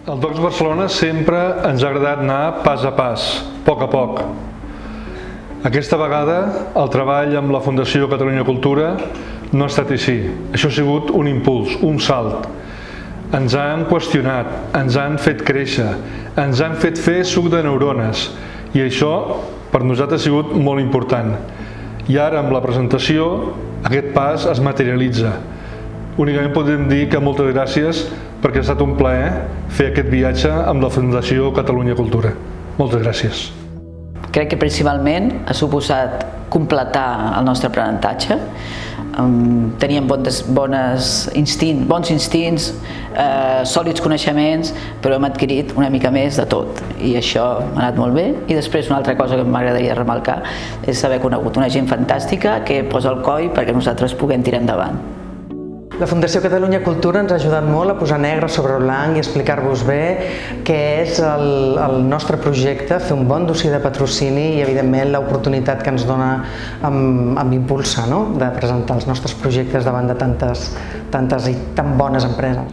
Al Docs Barcelona sempre ens ha agradat anar pas a pas, poc a poc. Aquesta vegada el treball amb la Fundació Catalunya Cultura no ha estat així. Això ha sigut un impuls, un salt. Ens han qüestionat, ens han fet créixer, ens han fet fer suc de neurones i això per nosaltres ha sigut molt important. I ara amb la presentació aquest pas es materialitza. Únicament podem dir que moltes gràcies perquè ha estat un plaer fer aquest viatge amb la Fundació Catalunya Cultura. Moltes gràcies. Crec que principalment ha suposat completar el nostre aprenentatge. Teníem bons instints, sòlids coneixements, però hem adquirit una mica més de tot i això m'ha anat molt bé. I després una altra cosa que m'agradaria remarcar és haver conegut una gent fantàstica que posa el coll perquè nosaltres puguem tirar endavant. La Fundació Catalunya Cultura ens ha ajudat molt a posar negre sobre blanc i explicar-vos bé què és el nostre projecte, fer un bon dossier de patrocini i, evidentment, l'oportunitat que ens dona amb Impulsa, de presentar els nostres projectes davant de tantes i tan bones empreses.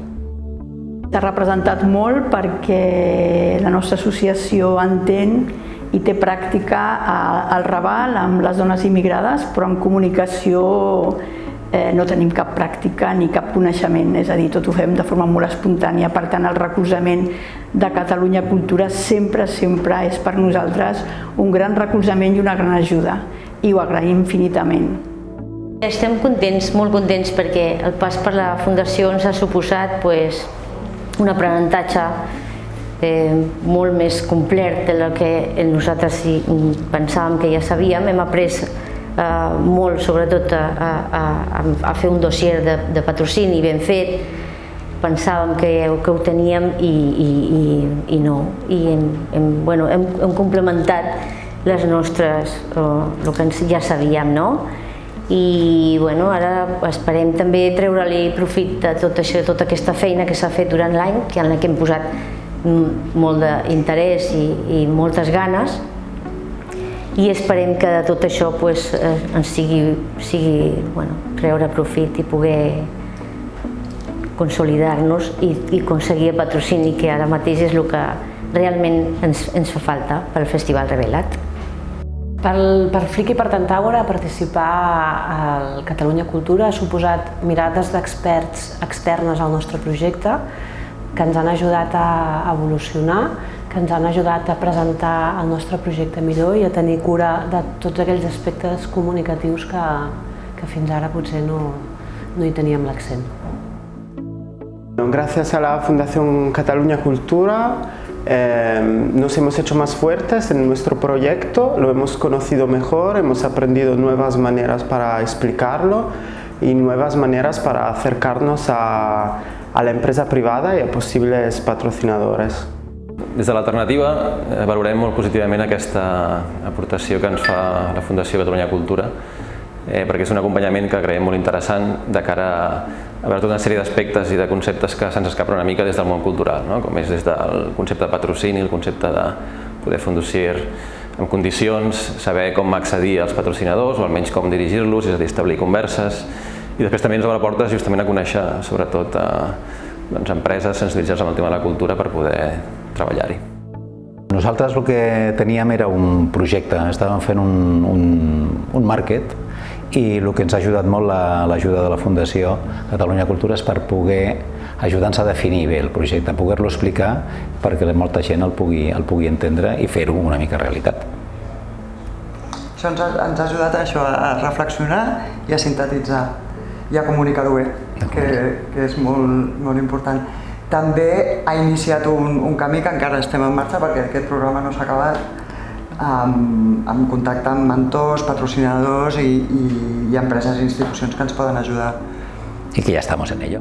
T'ha representat molt perquè la nostra associació entén i té pràctica al Raval amb les dones immigrades, però en comunicació no tenim cap pràctica ni cap coneixement, és a dir, tot ho fem de forma molt espontània, per tant el recolzament de Catalunya Cultura sempre és per nosaltres un gran recolzament i una gran ajuda i ho agraïm infinitament. Estem contents, molt contents, perquè el pas per la Fundació ens ha suposat un aprenentatge molt més complet del que nosaltres pensàvem que ja sabíem. Hem après molt, sobretot a fer un dossier de patrocini ben fet. Pensàvem que ho teníem i no. I hem complementat les nostres, el que ja sabíem, no? I ara esperem també treure-li profit de tot això, tota aquesta feina que s'ha fet durant l'any, en la que hem posat molt d'interès i moltes ganes. I esperem que de tot això ens sigui treure profit i poder consolidar-nos i aconseguir el patrocini, que ara mateix és el que realment ens fa falta pel Festival Revelat. Per Flick i per Tantaure participar al Catalunya Cultura ha suposat mirades d'experts externes al nostre projecte que ens han ajudat a evolucionar, que ens han ajudat a presentar el nostre projecte millor i a tenir cura de tots aquells aspectes comunicatius que fins ara potser no hi teníem l'accent. Gracias a la Fundación Catalunya Cultura nos hemos hecho más fuertes en nuestro proyecto, lo hemos conocido mejor, hemos aprendido nuevas maneras para explicarlo y nuevas maneras para acercarnos a la empresa privada i a possibles patrocinadors. Des de l'Alternativa valorem molt positivament aquesta aportació que ens fa la Fundació Catalunya Cultura, perquè és un acompanyament que creiem molt interessant de cara a veure tota una sèrie d'aspectes i de conceptes que se'ns escapen una mica des del món cultural, com és des del concepte de patrocini, el concepte de poder fer un dossier en condicions, saber com accedir als patrocinadors o almenys com dirigir-los, és a dir, establir converses. I després també ens obre portes justament a conèixer sobretot empreses sensibilitzades amb el tema de la cultura per poder treballar-hi. Nosaltres el que teníem era un projecte, estàvem fent un market i el que ens ha ajudat molt l'ajuda de la Fundació Catalunya Cultura és per poder ajudar-nos a definir bé el projecte, poder-lo explicar perquè molta gent el pugui entendre i fer-ho una mica realitat. Això ens ha ajudat a reflexionar i a sintetitzar i a comunicar-ho bé, que és molt important. També ha iniciat un camí que encara estem en marxa perquè aquest programa no s'ha acabat, amb contacte amb mentors, patrocinadors i empreses i institucions que ens poden ajudar. I que ja estamos en ello.